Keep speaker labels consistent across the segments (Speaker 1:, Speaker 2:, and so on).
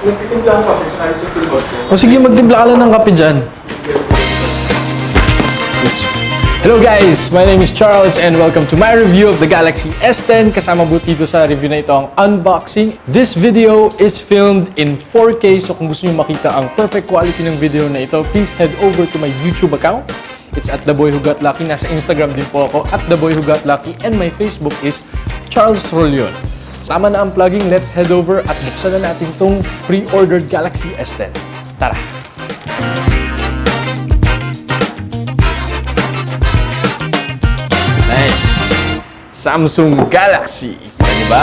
Speaker 1: Nagtitimpla ako kasi sa kayo sa tulog ko.
Speaker 2: O sige, magtimpla ka lang ng kape dyan. Hello guys! My name is Charles and welcome to my review of the Galaxy S10. Kasama po dito sa review na ito ang unboxing. This video is filmed in 4K, so kung gusto nyo makita ang perfect quality ng video na ito, please head over to my YouTube account. It's at dboywhogotlucky. Nasa Instagram din po ako at dboywhogotlucky, and my Facebook is Charles Rolyon. Sama na ang plugging, let's head over at buksan na natin tong pre-ordered Galaxy S10. Tara! Nice! Samsung Galaxy. Diba?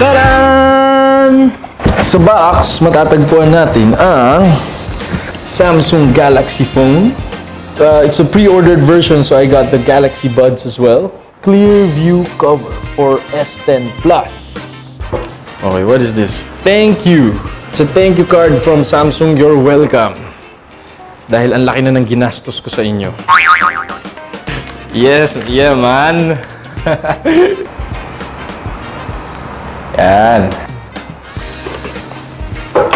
Speaker 2: Tadaan! Sa box, matatagpuan natin ang Samsung Galaxy phone. It's a pre-ordered version, so I got the Galaxy Buds as well. Clear view cover for S10 Plus. Okay, what is this? Thank you! It's a thank you card from Samsung. You're welcome. Dahil ang laki na ng ginastos ko sa inyo. Yes, yeah man. Yan.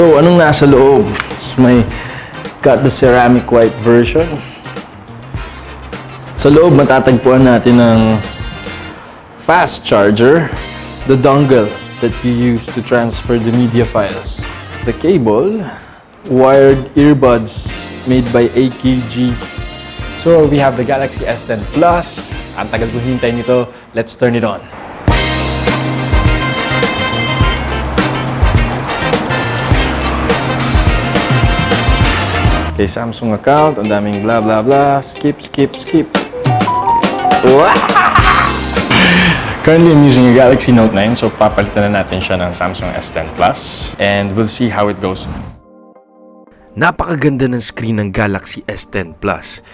Speaker 2: So, anong nasa loob? Got the ceramic white version. Sa loob, matatagpuan natin ang fast charger, the dongle that you use to transfer the media files, the cable, wired earbuds made by AKG. So we have the Galaxy S10 Plus. Ang tagal ko hintay nito. Let's turn it on. Okay, Samsung account. Ang daming blah blah blah. Skip. Wow! Currently, I'm using a Galaxy Note 9, so papalitan na natin siya ng Samsung S10 Plus, and we'll see how it goes. Napakaganda ng screen ng Galaxy S10 Plus.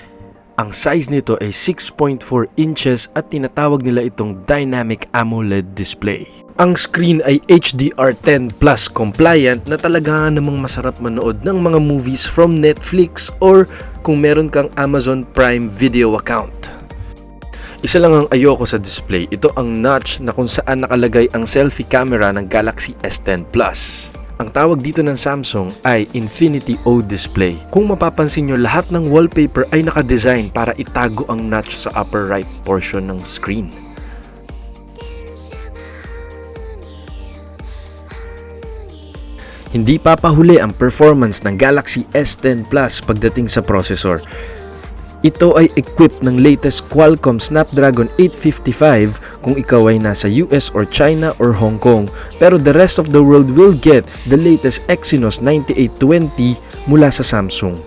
Speaker 2: Ang size nito ay 6.4 inches at tinatawag nila itong Dynamic AMOLED display. Ang screen ay HDR10 Plus compliant na talaga namang masarap manood ng mga movies from Netflix or kung meron kang Amazon Prime Video account. Isa lang ang ayoko sa display, ito ang notch na kung saan nakalagay ang selfie camera ng Galaxy S10 Plus. Ang tawag dito ng Samsung ay Infinity O display. Kung mapapansin nyo, lahat ng wallpaper ay nakadesign para itago ang notch sa upper right portion ng screen. Hindi papahuli ang performance ng Galaxy S10 Plus pagdating sa processor. Ito ay equipped ng latest Qualcomm Snapdragon 855 kung ikaw ay nasa US or China or Hong Kong, pero the rest of the world will get the latest Exynos 9820 mula sa Samsung.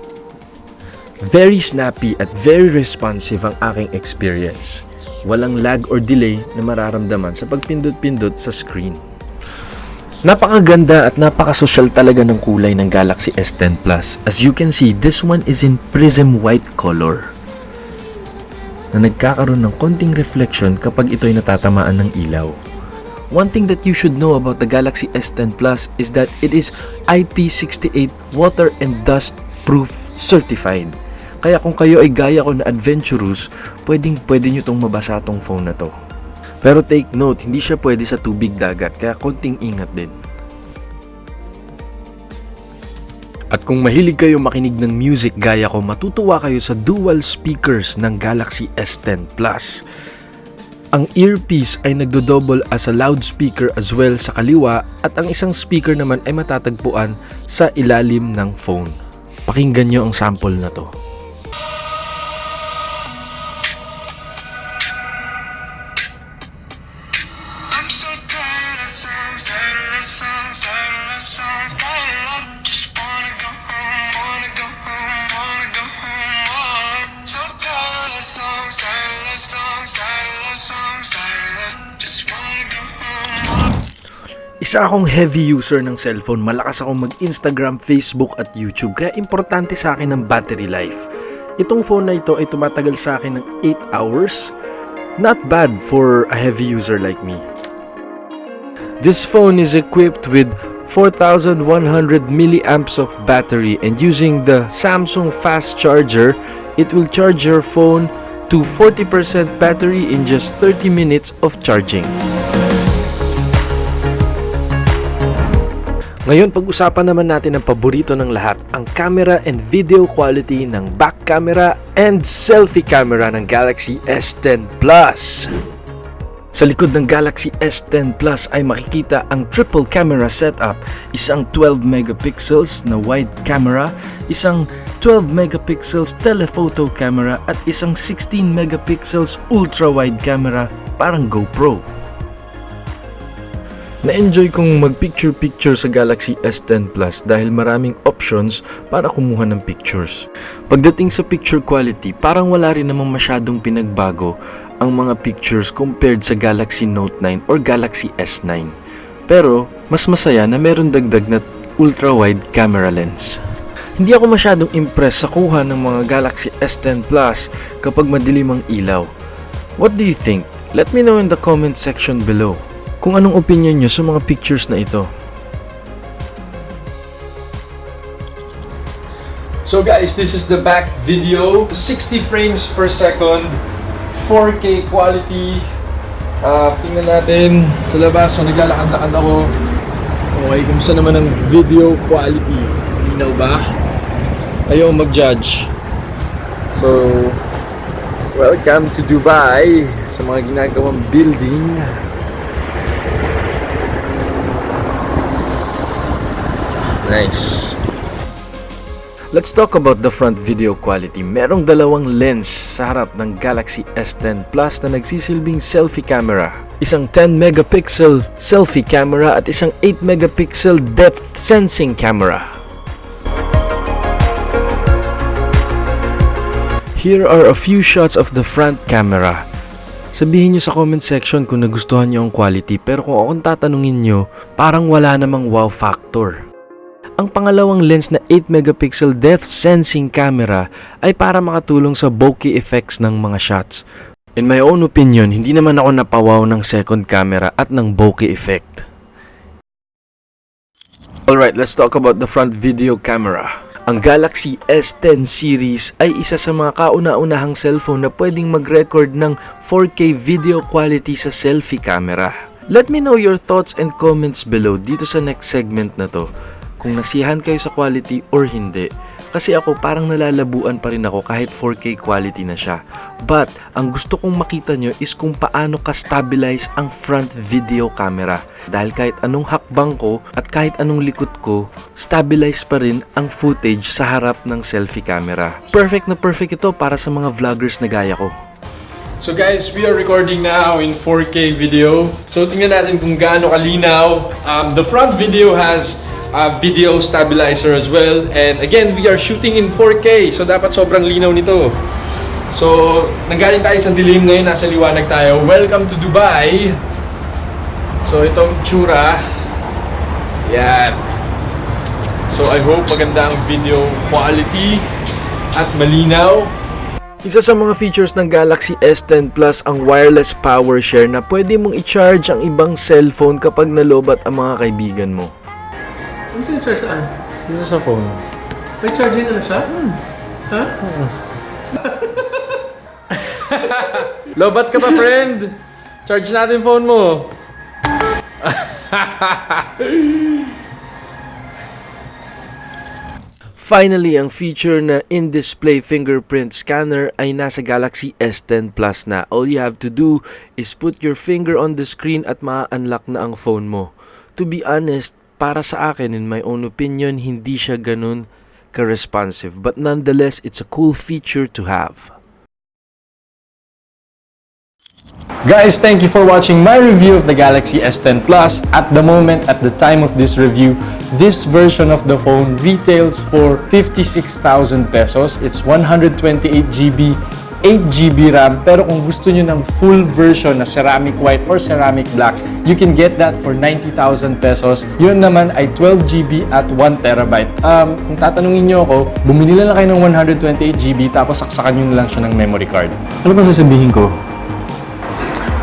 Speaker 2: Very snappy at very responsive ang aking experience. Walang lag or delay na mararamdaman sa pagpindot-pindot sa screen. Napakaganda at napakasosyal talaga ng kulay ng Galaxy S10 Plus. As you can see, this one is in prism white color na nagkakaroon ng konting reflection kapag ito'y natatamaan ng ilaw. One thing that you should know about the Galaxy S10 Plus is that it is IP68 water and dust proof certified. Kaya kung kayo ay gaya ko na adventurous, pwede nyo tong mabasa tong phone na to. Pero take note, hindi siya pwede sa tubig dagat, kaya konting ingat din. At kung mahilig kayo makinig ng music gaya ko, matutuwa kayo sa dual speakers ng Galaxy S10 Plus. Ang earpiece ay nagdo-double as a loudspeaker as well sa kaliwa at ang isang speaker naman ay matatagpuan sa ilalim ng phone. Pakinggan nyo ang sample na to. Isa akong heavy user ng cellphone, malakas akong mag-Instagram, Facebook at YouTube, kaya importante sa akin ang battery life. Itong phone na ito ay tumatagal sa akin ng 8 hours. Not bad for a heavy user like me. This phone is equipped with 4,100 milliamps of battery, and using the Samsung fast charger, it will charge your phone to 40% battery in just 30 minutes of charging. Ngayon, pag-usapan naman natin ang paborito ng lahat, ang camera and video quality ng back camera and selfie camera ng Galaxy S10 Plus. Sa likod ng Galaxy S10 Plus ay makikita ang triple camera setup, isang 12 megapixels na wide camera, isang 12 megapixels telephoto camera at isang 16 megapixels ultra wide camera, parang GoPro. Na-enjoy kong mag-picture-picture sa Galaxy S10 Plus dahil maraming options para kumuha ng pictures. Pagdating sa picture quality, parang wala rin namang masyadong pinagbago ang mga pictures compared sa Galaxy Note 9 or Galaxy S9. Pero, mas masaya na meron dagdag na ultra-wide camera lens. Hindi ako masyadong impressed sa kuha ng mga Galaxy S10 Plus kapag madilim ang ilaw. What do you think? Let me know in the comment section below kung anong opinion nyo sa mga pictures na ito.
Speaker 1: So guys, this is the back video. 60 frames per second, 4K quality. Tingnan natin sa labas. So naglalakad-lakad ako. Okay, kumusta naman ang video quality? Linaw ba? Kayo mag-judge. So, welcome to Dubai sa mga ginagawang building. Nice.
Speaker 2: Let's talk about the front video quality. Merong dalawang lens sa harap ng Galaxy S10 Plus na nagsisilbing selfie camera. Isang 10 megapixel selfie camera at isang 8 megapixel depth sensing camera. Here are a few shots of the front camera. Sabihin nyo sa comment section kung nagustuhan nyo ang quality, pero kung akong tatanungin nyo, parang wala namang wow factor. Ang pangalawang lens na 8 megapixel depth sensing camera ay para makatulong sa bokeh effects ng mga shots. In my own opinion, hindi naman ako napawaw ng second camera at ng bokeh effect. Alright, let's talk about the front video camera. Ang Galaxy S10 series ay isa sa mga kauna-unahang cellphone na pwedeng mag-record ng 4K video quality sa selfie camera. Let me know your thoughts and comments below dito sa next segment na to. Kung nasiyahan kayo sa quality or hindi. Kasi ako parang nalalabuan pa rin ako kahit 4K quality na siya. But, ang gusto kong makita nyo is kung paano ka-stabilize ang front video camera. Dahil kahit anong hakbang ko at kahit anong likot ko, stabilize pa rin ang footage sa harap ng selfie camera. Perfect na perfect ito para sa mga vloggers na gaya ko.
Speaker 1: So guys, we are recording now in 4K video. So tingnan natin kung gaano kalinaw. The front video has video stabilizer as well, and again we are shooting in 4K, so dapat sobrang linaw nito. So nanggaling tayo sa dilim, ngayon nasa liwanag tayo. Welcome to Dubai. So itong tsura yan. So I hope maganda ang video quality at malinaw.
Speaker 2: Isa sa mga features ng Galaxy S10 Plus ang wireless power share na pwede mong i-charge ang ibang cellphone kapag nalobat ang mga kaibigan mo.
Speaker 3: Ano yung charge saan?
Speaker 2: Dito sa phone.
Speaker 3: May charging na siya? Ha?
Speaker 1: Lobat ka pa, friend? Charge natin phone mo.
Speaker 2: Finally, ang feature na in-display fingerprint scanner ay nasa Galaxy S10 Plus na. All you have to do is put your finger on the screen at ma-unlock na ang phone mo. To be honest, para sa akin, in my own opinion, hindi siya ganun ka-responsive. But nonetheless, it's a cool feature to have.
Speaker 1: Guys, thank you for watching my review of the Galaxy S10 Plus. At the moment, at the time of this review, this version of the phone retails for 56,000 pesos. It's 128GB, 8GB RAM, pero kung gusto nyo ng full version na ceramic white or ceramic black, you can get that for 90,000 pesos. Yun naman ay 12GB at 1TB. Kung tatanungin nyo ako, bumili lang kayo ng 128GB tapos saksakan nyo lang siya ng memory card.
Speaker 2: Ano ba sasabihin ko?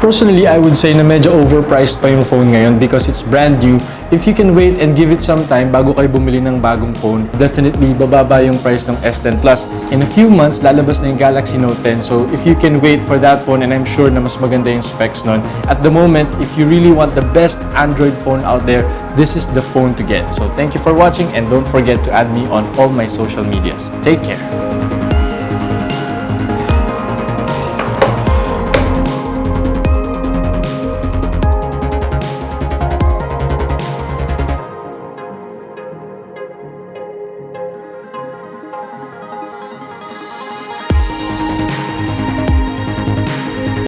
Speaker 1: Personally, I would say na medyo overpriced pa yung phone ngayon because it's brand new. If you can wait and give it some time bago kayo bumili ng bagong phone, definitely bababa yung price ng S10 Plus. In a few months, lalabas na yung Galaxy Note 10. So if you can wait for that phone, and I'm sure na mas maganda yung specs nun, at the moment, if you really want the best Android phone out there, this is the phone to get. So thank you for watching, and don't forget to add me on all my social medias. Take care.